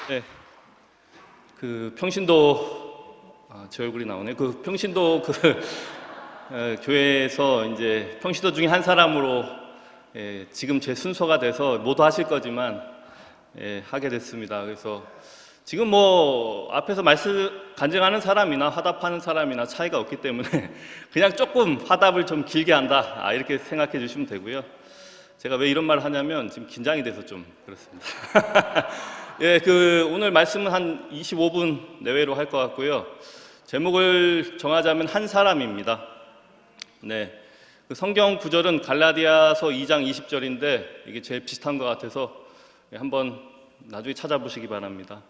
네, 평신도 제 얼굴이 나오네. 평신도 교회에서 이제 평신도 중에 한 사람으로 지금 제 순서가 돼서 모두 하실 거지만 하게 됐습니다. 그래서 지금 뭐 앞에서 말씀 간증하는 사람이나 화답하는 사람이나 차이가 없기 때문에 그냥 조금 화답을 좀 길게 한다 이렇게 생각해 주시면 되고요. 제가 왜 이런 말을 하냐면 지금 긴장이 돼서 좀 그렇습니다. 오늘 말씀은 한 25분 내외로 할 것 같고요. 제목을 정하자면 한 사람입니다. 성경 구절은 갈라디아서 2장 20절인데 이게 제일 비슷한 것 같아서 한번 나중에 찾아보시기 바랍니다.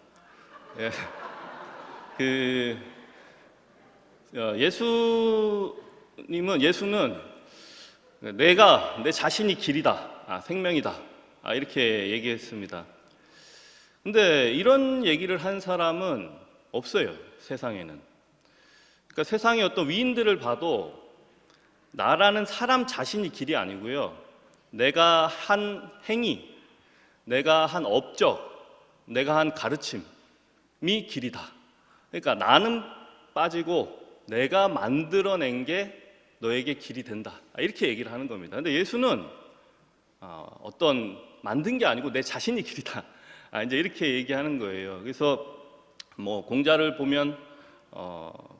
예수는 내 자신이 길이다, 생명이다, 이렇게 얘기했습니다. 근데 이런 얘기를 한 사람은 없어요, 세상에는. 그러니까 세상의 어떤 위인들을 봐도 나라는 사람 자신이 길이 아니고요, 내가 한 행위, 내가 한 업적, 내가 한 가르침이 길이다. 그러니까 나는 빠지고 내가 만들어낸 게 너에게 길이 된다, 이렇게 얘기를 하는 겁니다. 근데 예수는 어떤 만든 게 아니고 내 자신이 길이다, 이제 이렇게 얘기하는 거예요. 그래서 뭐 공자를 보면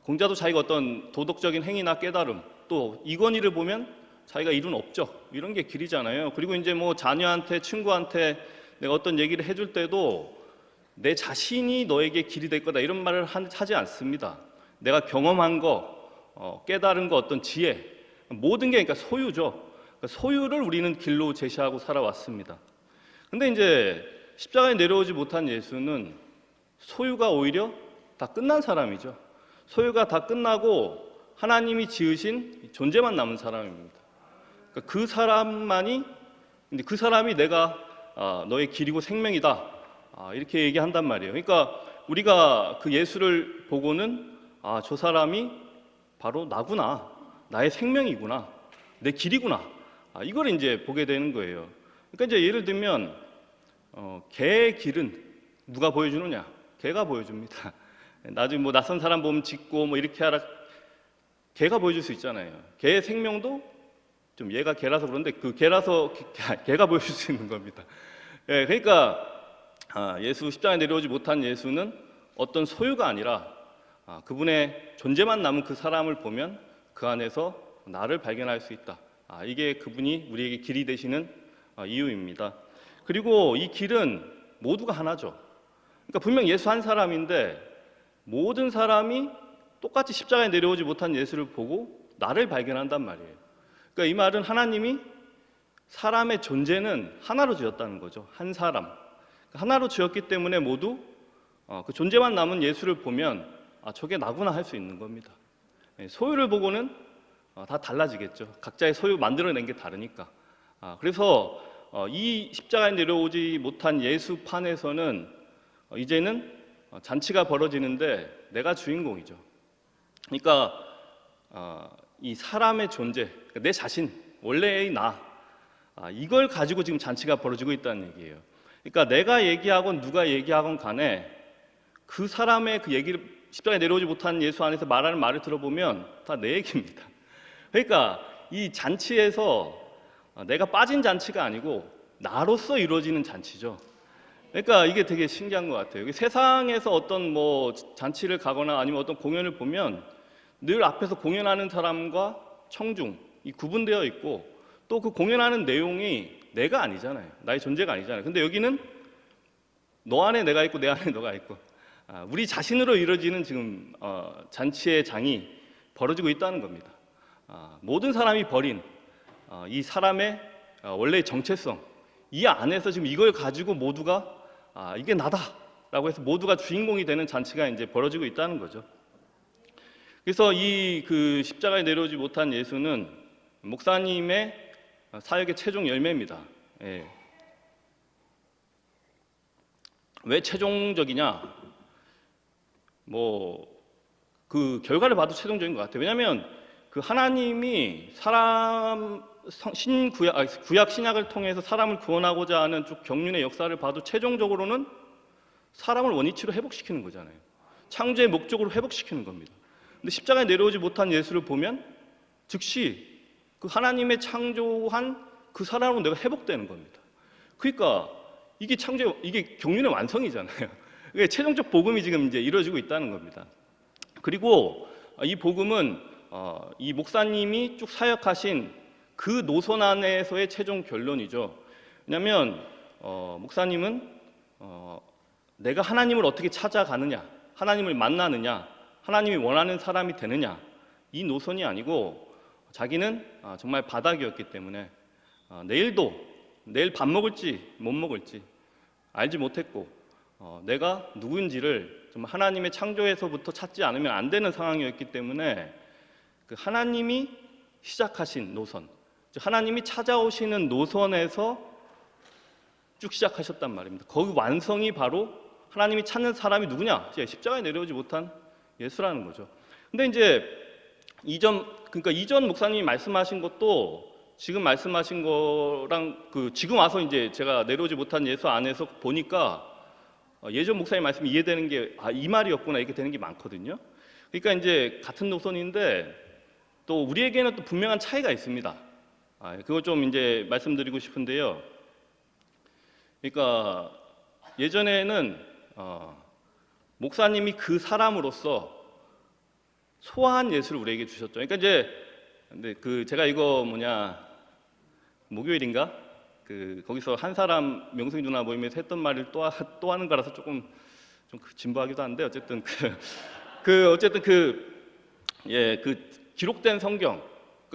공자도 자기가 어떤 도덕적인 행위나 깨달음, 또 이건희를 보면 자기가 이룬 업적, 이런 게 길이잖아요. 그리고 이제 뭐 자녀한테, 친구한테 내가 어떤 얘기를 해줄 때도 내 자신이 너에게 길이 될 거다, 이런 말을 하지 않습니다. 내가 경험한 거, 깨달은 거, 어떤 지혜, 모든 게 그러니까 소유죠. 그러니까 소유를 우리는 길로 제시하고 살아왔습니다. 근데 이제 십자가에 내려오지 못한 예수는 소유가 오히려 다 끝난 사람이죠. 소유가 다 끝나고 하나님이 지으신 존재만 남은 사람입니다. 그러니까 근데 그 사람이 내가 너의 길이고 생명이다, 이렇게 얘기한단 말이에요. 그러니까 우리가 그 예수를 보고는 저 사람이 바로 나구나, 나의 생명이구나, 내 길이구나, 이걸 이제 보게 되는 거예요. 그러니까 이제 예를 들면 개의 길은 누가 보여주느냐? 개가 보여줍니다. 나중에 뭐 낯선 사람 보면 짖고 뭐 이렇게 하라, 개가 보여줄 수 있잖아요. 개의 생명도 좀 얘가 개라서 그런데 개가 보여줄 수 있는 겁니다. 그러니까 예수 십자가에 내려오지 못한 예수는 어떤 소유가 아니라 그분의 존재만 남은 그 사람을 보면 그 안에서 나를 발견할 수 있다. 이게 그분이 우리에게 길이 되시는 이유입니다. 그리고 이 길은 모두가 하나죠. 그러니까 분명 예수 한 사람인데 모든 사람이 똑같이 십자가에 내려오지 못한 예수를 보고 나를 발견한단 말이에요. 그러니까 이 말은 하나님이 사람의 존재는 하나로 지었다는 거죠. 한 사람. 하나로 지었기 때문에 모두 그 존재만 남은 예수를 보면 저게 나구나 할 수 있는 겁니다. 소유를 보고는 다 달라지겠죠. 각자의 소유 만들어낸 게 다르니까. 그래서 이 십자가에 내려오지 못한 예수판에서는 이제는 잔치가 벌어지는데 내가 주인공이죠. 그러니까 이 사람의 존재, 그러니까 내 자신, 원래의 나, 이걸 가지고 지금 잔치가 벌어지고 있다는 얘기예요. 그러니까 내가 얘기하건 누가 얘기하건 간에 그 사람의 그 얘기를, 십자가에 내려오지 못한 예수 안에서 말하는 말을 들어보면 다 내 얘기입니다. 그러니까 이 잔치에서 내가 빠진 잔치가 아니고 나로서 이루어지는 잔치죠. 그러니까 이게 되게 신기한 것 같아요. 세상에서 어떤 뭐 잔치를 가거나 아니면 어떤 공연을 보면 늘 앞에서 공연하는 사람과 청중, 이 구분되어 있고 또 그 공연하는 내용이 내가 아니잖아요. 나의 존재가 아니잖아요. 근데 여기는 너 안에 내가 있고 내 안에 너가 있고 우리 자신으로 이루어지는 지금 잔치의 장이 벌어지고 있다는 겁니다. 모든 사람이 버린 이 사람의 원래의 정체성, 이 안에서 지금 이걸 가지고 모두가 이게 나다라고 해서 모두가 주인공이 되는 잔치가 이제 벌어지고 있다는 거죠. 그래서 이 십자가에 내려오지 못한 예수는 목사님의 사역의 최종 열매입니다. 왜 최종적이냐? 그 결과를 봐도 최종적인 것 같아요. 왜냐하면 그 하나님이 구약 신약을 통해서 사람을 구원하고자 하는 쭉 경륜의 역사를 봐도 최종적으로는 사람을 원위치로 회복시키는 거잖아요. 창조의 목적으로 회복시키는 겁니다. 근데 십자가에 내려오지 못한 예수를 보면 즉시 그 하나님의 창조한 그 사람으로 내가 회복되는 겁니다. 그러니까 이게 경륜의 완성이잖아요. 이게 최종적 복음이 지금 이제 이루어지고 있다는 겁니다. 그리고 이 복음은 이 목사님이 쭉 사역하신 그 노선 안에서의 최종 결론이죠. 왜냐하면 목사님은 내가 하나님을 어떻게 찾아가느냐, 하나님을 만나느냐, 하나님이 원하는 사람이 되느냐, 이 노선이 아니고 자기는 정말 바닥이었기 때문에 내일 밥 먹을지 못 먹을지 알지 못했고 내가 누구인지를 정말 하나님의 창조에서부터 찾지 않으면 안 되는 상황이었기 때문에 그 하나님이 시작하신 노선, 즉 하나님이 찾아오시는 노선에서 쭉 시작하셨단 말입니다. 거기 완성이 바로 하나님이 찾는 사람이 누구냐? 십자가에 내려오지 못한 예수라는 거죠. 근데 이제 이전 목사님이 말씀하신 것도 지금 말씀하신 거랑 지금 와서 이제 제가 내려오지 못한 예수 안에서 보니까 예전 목사님 말씀이 이해되는 게 이 말이었구나 이렇게 되는 게 많거든요. 그러니까 이제 같은 노선인데 또 우리에게는 또 분명한 차이가 있습니다. 그거 좀 이제 말씀드리고 싶은데요. 그러니까 예전에는 목사님이 그 사람으로서 소화한 예수를 우리에게 주셨죠. 그러니까 이제 근데 제가 이거 목요일인가 거기서 한 사람 명승 누나 모임에서 했던 말을 또 하는 거라서 조금 좀 진부하기도 한데 어쨌든 기록된 성경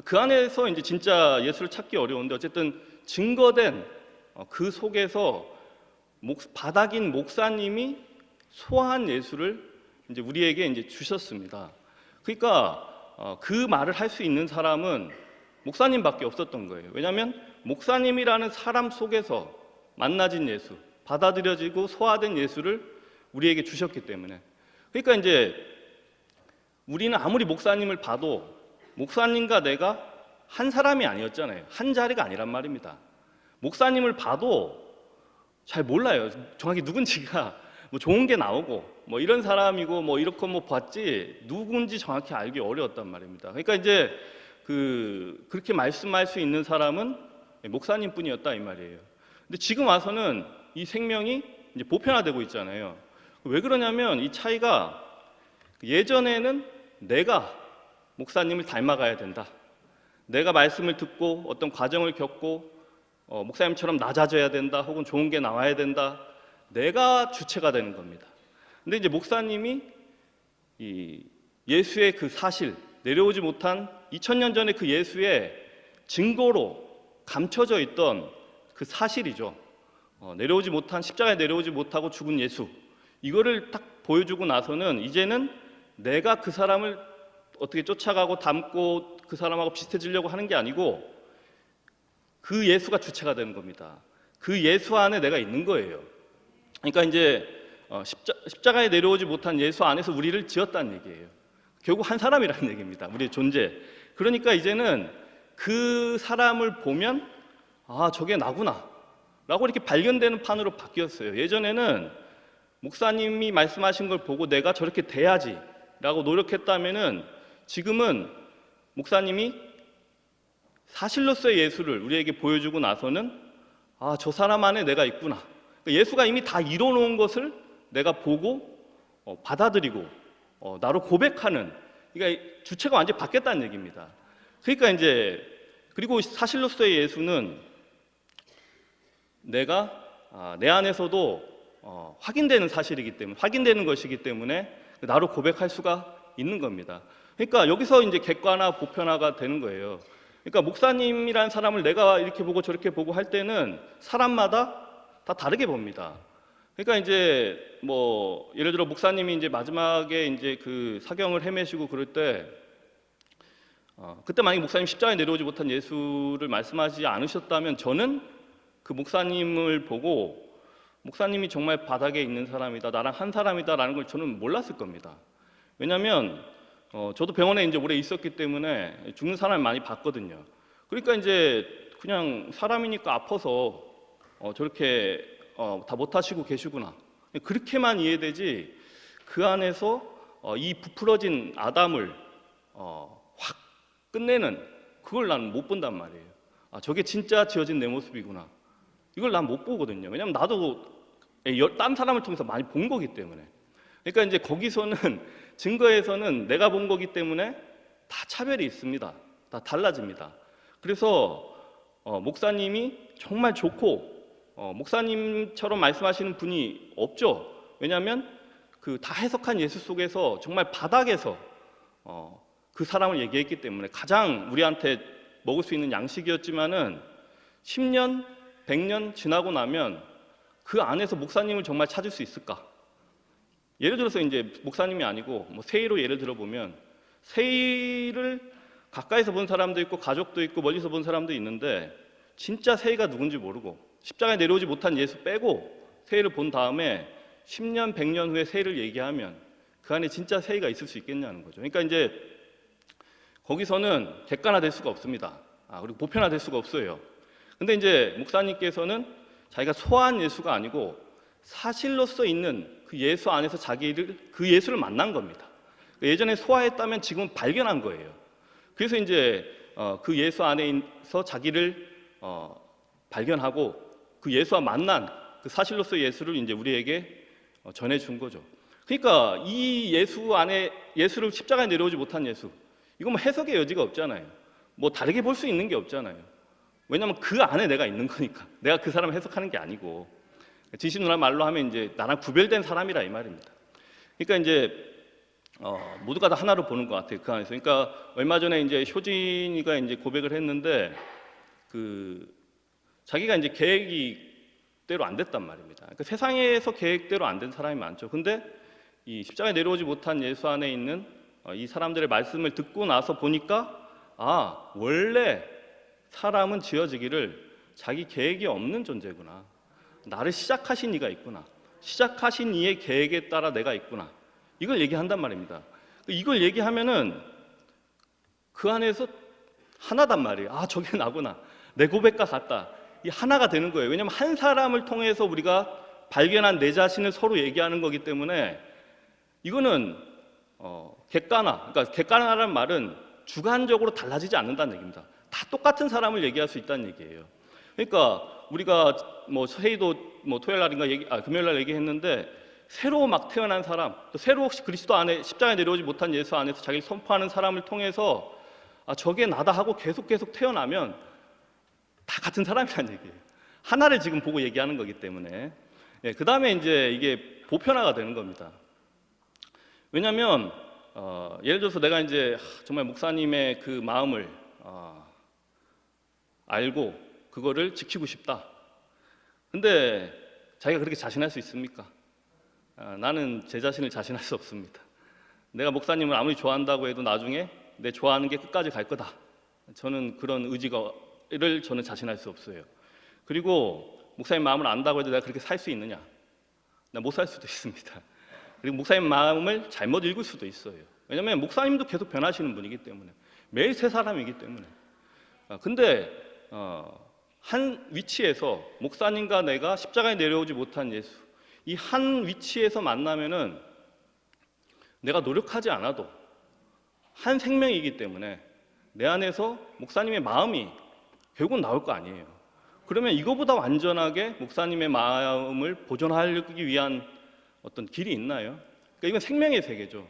그 안에서 이제 진짜 예수를 찾기 어려운데 어쨌든 증거된 그 속에서 바닥인 목사님이 소화한 예수를 이제 우리에게 이제 주셨습니다. 그러니까 그 말을 할 수 있는 사람은 목사님밖에 없었던 거예요. 왜냐하면 목사님이라는 사람 속에서 만나진 예수, 받아들여지고 소화된 예수를 우리에게 주셨기 때문에. 그러니까 이제 우리는 아무리 목사님을 봐도 목사님과 내가 한 사람이 아니었잖아요. 한 자리가 아니란 말입니다. 목사님을 봐도 잘 몰라요. 정확히 누군지가 좋은 게 나오고 이런 사람이고 이렇게 봤지 누군지 정확히 알기 어려웠단 말입니다. 그러니까 이제 그렇게 말씀할 수 있는 사람은 목사님뿐이었다 이 말이에요. 근데 지금 와서는 이 생명이 이제 보편화되고 있잖아요. 왜 그러냐면 이 차이가 예전에는 내가 목사님을 닮아가야 된다. 내가 말씀을 듣고 어떤 과정을 겪고 목사님처럼 낮아져야 된다. 혹은 좋은 게 나와야 된다. 내가 주체가 되는 겁니다. 근데 이제 목사님이 이 예수의 그 사실, 내려오지 못한 2000년 전에 그 예수의 증거로 감춰져 있던 그 사실이죠. 내려오지 못한 십자가에 내려오지 못하고 죽은 예수. 이거를 딱 보여주고 나서는 이제는 내가 그 사람을 어떻게 쫓아가고 닮고 그 사람하고 비슷해지려고 하는 게 아니고 그 예수가 주체가 되는 겁니다. 그 예수 안에 내가 있는 거예요. 그러니까 이제 십자가에 내려오지 못한 예수 안에서 우리를 지었다는 얘기예요. 결국 한 사람이라는 얘기입니다. 우리의 존재. 그러니까 이제는 그 사람을 보면 저게 나구나 라고 이렇게 발견되는 판으로 바뀌었어요. 예전에는 목사님이 말씀하신 걸 보고 내가 저렇게 돼야지 라고 노력했다면은 지금은 목사님이 사실로서의 예수를 우리에게 보여주고 나서는 저 사람 안에 내가 있구나. 예수가 이미 다 이뤄놓은 것을 내가 보고 받아들이고 나로 고백하는, 그러니까 주체가 완전히 바뀌었다는 얘기입니다. 그러니까 이제 그리고 사실로서의 예수는 내가 내 안에서도 확인되는 사실이기 때문에, 확인되는 것이기 때문에 나로 고백할 수가 있는 겁니다. 그러니까 여기서 이제 객관화, 보편화가 되는 거예요. 그러니까 목사님이라는 사람을 내가 이렇게 보고 저렇게 보고 할 때는 사람마다 다 다르게 봅니다. 그러니까 이제 예를 들어 목사님이 이제 마지막에 이제 그 사경을 헤매시고 그럴 때 그때 만약에 목사님 십자가에 내려오지 못한 예수를 말씀하지 않으셨다면 저는 그 목사님을 보고 목사님이 정말 바닥에 있는 사람이다, 나랑 한 사람이다라는 걸 저는 몰랐을 겁니다. 왜냐하면 저도 병원에 이제 오래 있었기 때문에 죽는 사람을 많이 봤거든요. 그러니까 이제 그냥 사람이니까 아파서 저렇게 다 못하시고 계시구나 그렇게만 이해되지 그 안에서 이 부풀어진 아담을 확 끝내는 그걸 난 못 본단 말이에요. 저게 진짜 지어진 내 모습이구나. 이걸 난 못 보거든요. 왜냐면 나도 딴 사람을 통해서 많이 본 거기 때문에. 그러니까 이제 거기서는 증거에서는 내가 본 거기 때문에 다 차별이 있습니다. 다 달라집니다. 그래서 목사님이 정말 좋고 목사님처럼 말씀하시는 분이 없죠. 왜냐하면 그 다 해석한 예수 속에서 정말 바닥에서 그 사람을 얘기했기 때문에 가장 우리한테 먹을 수 있는 양식이었지만은 10년, 100년 지나고 나면 그 안에서 목사님을 정말 찾을 수 있을까? 예를 들어서 이제 목사님이 아니고 뭐 세이로 예를 들어보면 세이를 가까이서 본 사람도 있고 가족도 있고 멀리서 본 사람도 있는데 진짜 세이가 누군지 모르고 십자가에 내려오지 못한 예수 빼고 세이를 본 다음에 10년, 100년 후에 세이를 얘기하면 그 안에 진짜 세이가 있을 수 있겠냐는 거죠. 그러니까 이제 거기서는 객관화될 수가 없습니다. 그리고 보편화될 수가 없어요. 근데 이제 목사님께서는 자기가 소화한 예수가 아니고 사실로서 있는 그 예수 안에서 그 예수를 만난 겁니다. 예전에 소화했다면 지금은 발견한 거예요. 그래서 이제 그 예수 안에서 자기를 발견하고 그 예수와 만난 그 사실로서 예수를 이제 우리에게 전해준 거죠. 그러니까 이 예수 안에 예수를 십자가에 내려오지 못한 예수, 이거 뭐 해석의 여지가 없잖아요. 뭐 다르게 볼 수 있는 게 없잖아요. 왜냐하면 그 안에 내가 있는 거니까. 내가 그 사람을 해석하는 게 아니고. 진심 누나 말로 하면 이제 나랑 구별된 사람이라 이 말입니다. 그러니까 이제 모두가 다 하나로 보는 것 같아요. 그 안에서. 그러니까 얼마 전에 이제 효진이가 이제 고백을 했는데 자기가 이제 계획대로 안 됐단 말입니다. 그러니까 세상에서 계획대로 안 된 사람이 많죠. 근데 이 십자가에 내려오지 못한 예수 안에 있는 이 사람들의 말씀을 듣고 나서 보니까 원래 사람은 지어지기를 자기 계획이 없는 존재구나. 나를 시작하신 이가 있구나. 시작하신 이의 계획에 따라 내가 있구나. 이걸 얘기한단 말입니다. 이걸 얘기하면은 그 안에서 하나단 말이에요. 저게 나구나. 내 고백과 같다. 이 하나가 되는 거예요. 왜냐하면 한 사람을 통해서 우리가 발견한 내 자신을 서로 얘기하는 거기 때문에 이거는 그러니까 객관화라는 말은 주관적으로 달라지지 않는다는 얘기입니다. 다 똑같은 사람을 얘기할 수 있다는 얘기예요. 그러니까 우리가 뭐 회의도 뭐 토요일 날인가 금요일 날 얘기했는데 새로 막 태어난 사람, 또 새로 그리스도 안에 십자가에 내려오지 못한 예수 안에서 자기를 선포하는 사람을 통해서 저게 나다 하고 계속 태어나면 다 같은 사람이라는 얘기예요. 하나를 지금 보고 얘기하는 거기 때문에. 그 다음에 이제 이게 보편화가 되는 겁니다. 왜냐하면 예를 들어서 내가 이제 정말 목사님의 그 마음을 알고 그거를 지키고 싶다. 근데 자기가 그렇게 자신할 수 있습니까? 나는 제 자신을 자신할 수 없습니다. 내가 목사님을 아무리 좋아한다고 해도 나중에 내 좋아하는 게 끝까지 갈 거다. 저는 그런 의지를 저는 자신할 수 없어요. 그리고 목사님 마음을 안다고 해도 내가 그렇게 살 수 있느냐? 나 못 살 수도 있습니다. 그리고 목사님 마음을 잘못 읽을 수도 있어요. 왜냐하면 목사님도 계속 변하시는 분이기 때문에 매일 새 사람이기 때문에. 근데 한 위치에서 목사님과 내가 십자가에 내려오지 못한 예수, 이 한 위치에서 만나면은 내가 노력하지 않아도 한 생명이기 때문에 내 안에서 목사님의 마음이 결국은 나올 거 아니에요. 그러면 이거보다 완전하게 목사님의 마음을 보존하기 위한 어떤 길이 있나요? 그러니까 이건 생명의 세계죠.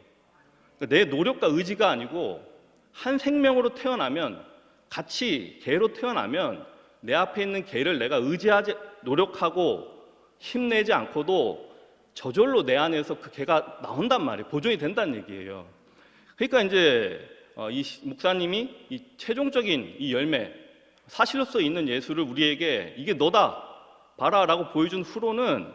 그러니까 내 노력과 의지가 아니고 한 생명으로 태어나면, 같이 개로 태어나면 내 앞에 있는 개를 내가 의지하지, 노력하고 힘내지 않고도 저절로 내 안에서 그 개가 나온단 말이에요. 보존이 된다는 얘기예요. 그러니까 이제 이 목사님이 이 최종적인 이 열매, 사실로서 있는 예수를 우리에게 이게 너다 봐라 라고 보여준 후로는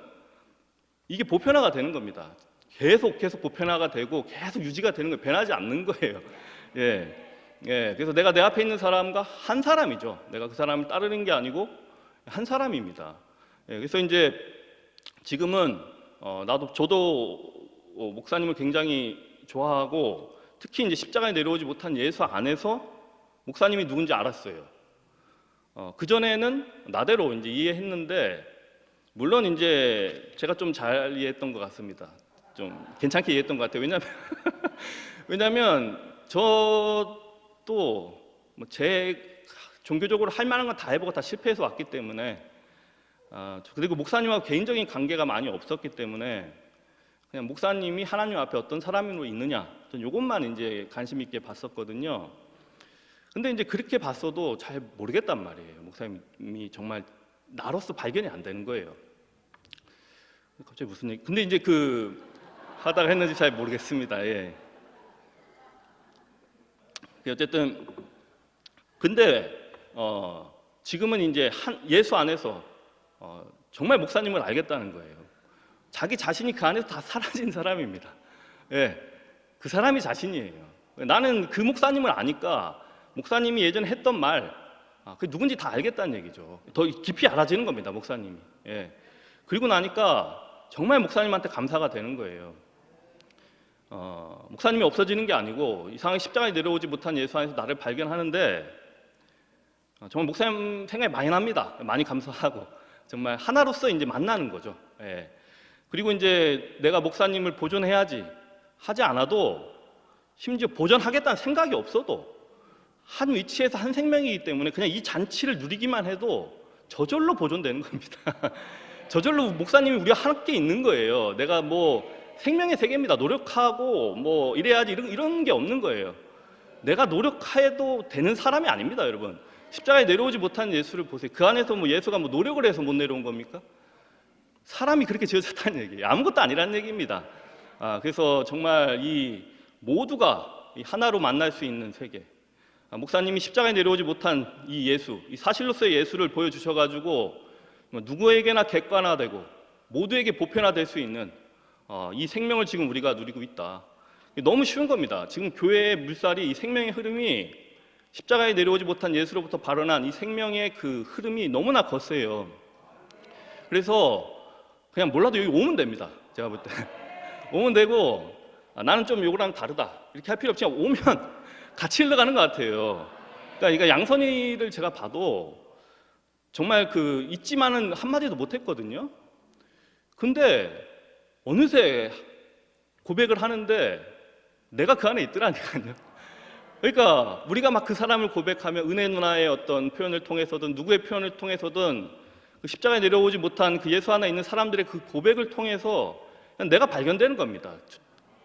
이게 보편화가 되는 겁니다. 계속 보편화가 되고 계속 유지가 되는 거예요. 변하지 않는 거예요. 그래서 내가 내 앞에 있는 사람과 한 사람이죠. 내가 그 사람을 따르는 게 아니고 한 사람입니다. 그래서 이제 지금은 저도 목사님을 굉장히 좋아하고 특히 이제 십자가에 내려오지 못한 예수 안에서 목사님이 누군지 알았어요. 그 전에는 나대로 이제 이해했는데 물론 이제 제가 좀 잘 이해했던 것 같습니다. 좀 괜찮게 이해했던 것 같아요. 왜냐면 저도 뭐 제 종교적으로 할 만한 건 다 해보고 다 실패해서 왔기 때문에 그리고 목사님하고 개인적인 관계가 많이 없었기 때문에 그냥 목사님이 하나님 앞에 어떤 사람으로 있느냐, 전 이것만 이제 관심 있게 봤었거든요. 근데 이제 그렇게 봤어도 잘 모르겠단 말이에요. 목사님이 정말 나로서 발견이 안 되는 거예요. 갑자기 무슨 얘기? 근데 이제 하다가 했는지 잘 모르겠습니다. 예. 어쨌든 근데 지금은 이제 예수 안에서 정말 목사님을 알겠다는 거예요. 자기 자신이 그 안에서 다 사라진 사람입니다. 예, 그 사람이 자신이에요. 나는 그 목사님을 아니까 목사님이 예전에 했던 말, 그 누군지 다 알겠다는 얘기죠. 더 깊이 알아지는 겁니다, 목사님이. 예. 그리고 나니까 정말 목사님한테 감사가 되는 거예요. 목사님이 없어지는 게 아니고 이상하게 십자가에 내려오지 못한 예수 안에서 나를 발견하는데 정말 목사님 생각이 많이 납니다. 많이 감사하고 정말 하나로서 이제 만나는 거죠. 예. 그리고 이제 내가 목사님을 보존해야지 하지 않아도 심지어 보존하겠다는 생각이 없어도 한 위치에서 한 생명이기 때문에 그냥 이 잔치를 누리기만 해도 저절로 보존되는 겁니다. 저절로 목사님이 우리와 함께 있는 거예요. 내가 뭐 생명의 세계입니다. 노력하고 뭐 이래야지 이런 게 없는 거예요. 내가 노력해도 되는 사람이 아닙니다, 여러분. 십자가에 내려오지 못한 예수를 보세요. 그 안에서 뭐 예수가 뭐 노력을 해서 못 내려온 겁니까? 사람이 그렇게 지어졌다는 얘기예요. 아무것도 아니라는 얘기입니다. 그래서 정말 이 모두가 이 하나로 만날 수 있는 세계. 목사님이 십자가에 내려오지 못한 이 예수, 이 사실로서의 예수를 보여주셔가지고 누구에게나 객관화되고 모두에게 보편화될 수 있는 이 생명을 지금 우리가 누리고 있다. 너무 쉬운 겁니다. 지금 교회의 물살이 이 생명의 흐름이 십자가에 내려오지 못한 예수로부터 발원한 이 생명의 그 흐름이 너무나 거세요. 그래서 그냥 몰라도 여기 오면 됩니다. 제가 볼 때 오면 되고 나는 좀 요거랑 다르다 이렇게 할 필요 없이 그냥 오면 같이 흘러가는 것 같아요. 그러니까 양선이를 제가 봐도 정말 있지만은 한마디도 못했거든요. 근데 어느새 고백을 하는데 내가 그 안에 있더라니까요. 그러니까 우리가 막 그 사람을 고백하면 은혜 누나의 어떤 표현을 통해서든 누구의 표현을 통해서든 그 십자가에 내려오지 못한 그 예수 안에 있는 사람들의 그 고백을 통해서 그냥 내가 발견되는 겁니다.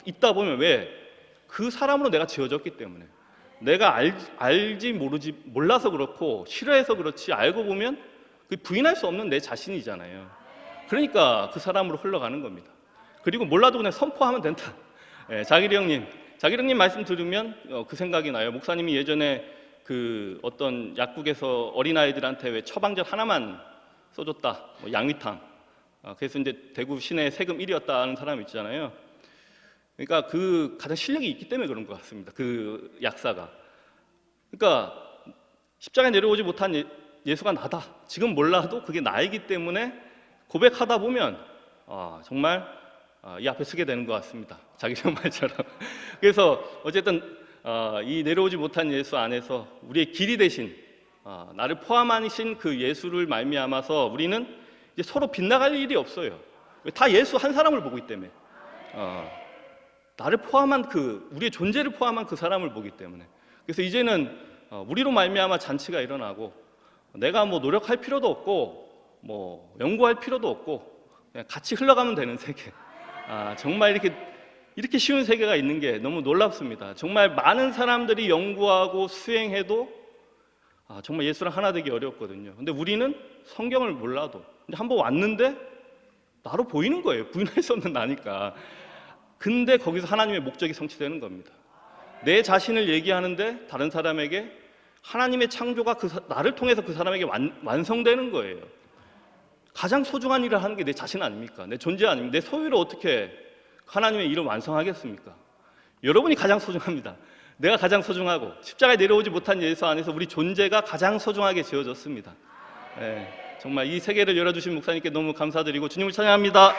있다 보면 왜? 그 사람으로 내가 지어졌기 때문에 내가 알지 모르지 몰라서 그렇고 싫어해서 그렇지 알고 보면 그 부인할 수 없는 내 자신이잖아요. 그러니까 그 사람으로 흘러가는 겁니다. 그리고 몰라도 그냥 선포하면 된다. 자기리 형님 말씀 들으면 그 생각이 나요. 목사님이 예전에 그 어떤 약국에서 어린아이들한테 왜 처방전 하나만 써줬다, 뭐 양위탕. 그래서 이제 대구 시내 세금 1위였다는 사람 있잖아요. 그러니까 그 가장 실력이 있기 때문에 그런 것 같습니다. 그 약사가. 그러니까 십자가에 내려오지 못한 예수가 나다. 지금 몰라도 그게 나이기 때문에 고백하다 보면 정말 이 앞에 서게 되는 것 같습니다. 자기 말처럼. 그래서 어쨌든 이 내려오지 못한 예수 안에서 우리의 길이 되신 나를 포함하신 그 예수를 말미암아서 우리는 이제 서로 빗나갈 일이 없어요. 다 예수 한 사람을 보고 있기 때문에. 나를 포함한 우리의 존재를 포함한 그 사람을 보기 때문에. 그래서 이제는 우리로 말미암아 잔치가 일어나고 내가 뭐 노력할 필요도 없고 뭐 연구할 필요도 없고 그냥 같이 흘러가면 되는 세계. 정말 이렇게 쉬운 세계가 있는 게 너무 놀랍습니다. 정말 많은 사람들이 연구하고 수행해도 정말 예수랑 하나 되기 어렵거든요. 근데 우리는 성경을 몰라도 한번 왔는데 나로 보이는 거예요. 부인할 수 없는 나니까. 근데 거기서 하나님의 목적이 성취되는 겁니다. 내 자신을 얘기하는데 다른 사람에게 하나님의 창조가 나를 통해서 그 사람에게 완성되는 거예요. 가장 소중한 일을 하는 게 내 자신 아닙니까? 내 존재 아닙니까? 내 소유를 어떻게 하나님의 일을 완성하겠습니까? 여러분이 가장 소중합니다. 내가 가장 소중하고 십자가에 내려오지 못한 예수 안에서 우리 존재가 가장 소중하게 지어졌습니다. 정말 이 세계를 열어주신 목사님께 너무 감사드리고 주님을 찬양합니다.